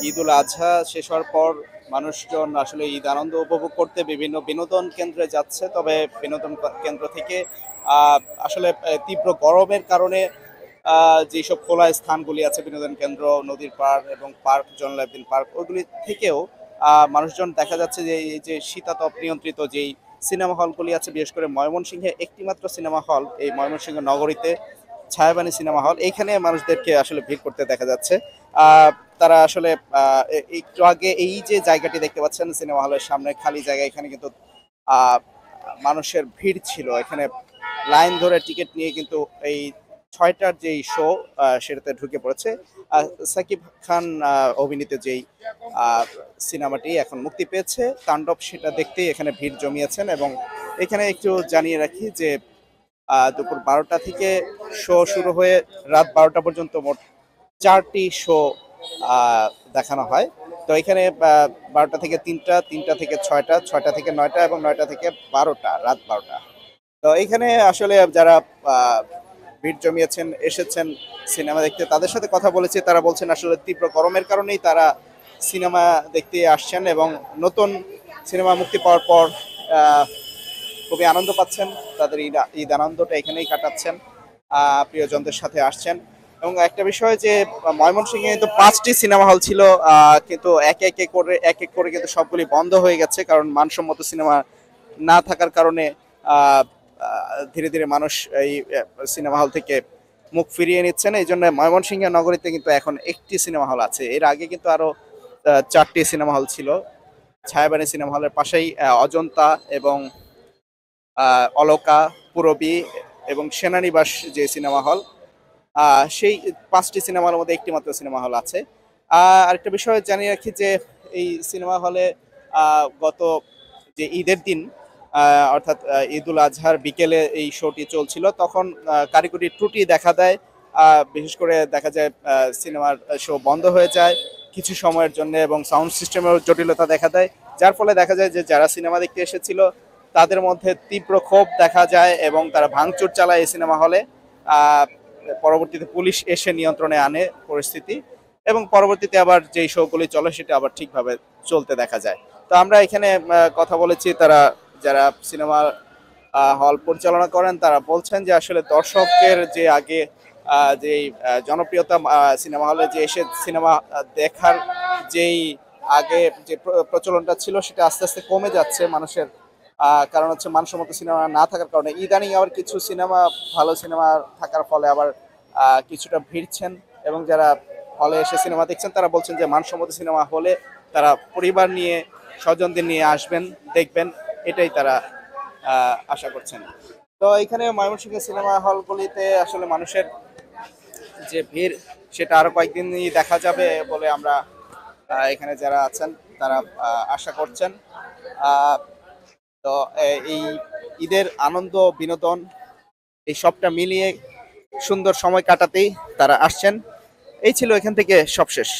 ঈদুল আজহা শেষ হওয়ার পর মানুষজন আসলে ঈদ আনন্দ উপভোগ করতে বিভিন্ন বিনোদন কেন্দ্রে যাচ্ছে। তবে বিনোদন কেন্দ্র থেকে আহ, আসলে তীব্র গরমের কারণে যেসব খোলা স্থানগুলি আছে, বিনোদন কেন্দ্র, নদীর পাড় এবং পার্ক, জনলাইফদিন পার্ক, ওইগুলি থেকেও মানুষজন দেখা যাচ্ছে যে এই যে শীতাতপ নিয়ন্ত্রিত যেই সিনেমা হলগুলি আছে, বিশেষ করে ময়মনসিংহে একটি মাত্র সিনেমা হল, এই ময়মনসিংহ নগরীতে ছায়াবানী সিনেমা হল, এইখানে মানুষদেরকে আসলে ভিড় করতে দেখা যাচ্ছে। আহ, তারা আসলে একটু আগে এই যে জায়গাটি দেখতে পাচ্ছেন সিনেমা হলের সামনে খালি জায়গা, এখানে কিন্তু আহ, মানুষের ভিড় ছিল। এখানে লাইন ধরে টিকিট নিয়ে কিন্তু এই 6টার যেই শো সেটাতে ঢুকে পড়েছে। সাকিব খান অভিনীত যেই আহ, সিনেমাটি এখন মুক্তি পেয়েছে তাণ্ডব, সেটা দেখতেই এখানে ভিড় জমিয়েছেন। এবং এখানে একটু জানিয়ে রাখি যে দুপুর 12টা থেকে শো শুরু হয়ে রাত 12টা পর্যন্ত মোট 4টি শো দেখানো হয়। তো এখানে 12টা থেকে 3টা, 3টা থেকে 6টা, 6টা থেকে 9টা এবং 9টা থেকে 12টা, রাত 12টা। তো এখানে আসলে যারা আহ, ভিড় জমিয়েছেন, এসেছেন সিনেমা দেখতে, তাদের সাথে কথা বলেছি। তারা বলছেন আসলে তীব্র গরমের কারণেই তারা সিনেমা দেখতে আসছেন এবং নতুন সিনেমা মুক্তি পাওয়ার পর আহ, খুবই আনন্দ পাচ্ছেন। তাদের ঈদ ঈদ আনন্দটা এখানেই কাটাচ্ছেন, প্রিয়জনদের সাথে আসছেন। এবং একটা বিষয় যে ময়মনসিংহে কিন্তু 5টি সিনেমা হল ছিল, কিন্তু এক এক করে কিন্তু সবগুলি বন্ধ হয়ে গেছে, কারণ মানসম্মত সিনেমা না থাকার কারণে আহ, ধীরে ধীরে মানুষ এই সিনেমা হল থেকে মুখ ফিরিয়ে নিচ্ছেন। এই জন্য ময়মনসিংহ নগরীতে কিন্তু এখন একটি সিনেমা হল আছে। এর আগে কিন্তু আরো 4টি সিনেমা হল ছিল। ছায়াবানী সিনেমা হলের পাশেই অজন্তা এবং অলকা, পূরবী এবং সেনানিবাস যে সিনেমা হল, সেই 5টি সিনেমা হলের মধ্যে একটি মাত্র সিনেমা হল আছে। আরেকটা বিষয় জানিয়ে রাখি যে এই সিনেমা হলে গত যে ঈদের দিন, অর্থাৎ ঈদুল আজহার বিকেলে এই শোটি চলছিল, তখন কারিগরি ত্রুটি দেখা দেয়। বিশেষ করে দেখা যায় সিনেমার শো বন্ধ হয়ে যায় কিছু সময়ের জন্য এবং সাউন্ড সিস্টেমের জটিলতা দেখা দেয়, যার ফলে দেখা যায় যে যারা সিনেমা দেখতে এসেছিল তাদের মধ্যে তীব্র ক্ষোভ দেখা যায় এবং তারা ভাঙচুর চালায় এই সিনেমা হলে। পরবর্তীতে পুলিশ এসে নিয়ন্ত্রণে আনে পরিস্থিতি এবং পরবর্তীতে আবার যেই শোগুলি চলে সেটা আবার ঠিকভাবে চলতে দেখা যায়। তো আমরা এখানে কথা বলেছি, তারা যারা সিনেমা হল পরিচালনা করেন, তারা বলছেন যে আসলে দর্শকের যে আগে যে জনপ্রিয়তা, সিনেমা হলে যে এসে সিনেমা দেখার যেই আগে যে প্রচলনটা ছিল সেটা আস্তে আস্তে কমে যাচ্ছে মানুষের। কারণ হচ্ছে মানসম্মত সিনেমা না থাকার কারণে ইদানিং আবার কিছু সিনেমা, ভালো সিনেমা থাকার ফলে আবার কিছুটা ভিড়ছেন। এবং যারা হলে এসে সিনেমা দেখছেন তারা বলছেন যে মানসম্মত সিনেমা হলে তারা পরিবার নিয়ে, স্বজনদের নিয়ে আসবেন, দেখবেন, এটাই তারা আশা করছেন। তো এখানে ময়মনসিংহ সিনেমা হলগুলিতে আসলে মানুষের যে ভিড় সেটা আরো কয়েকদিনই দেখা যাবে বলে আমরা এখানে যারা আছেন তারা আশা করছেন। আহ, তো এই ঈদের আনন্দ, বিনোদন, এই সবটা মিলিয়ে সুন্দর সময় কাটাতেই তারা আসছেন। এই ছিল এখান থেকে সবশেষ।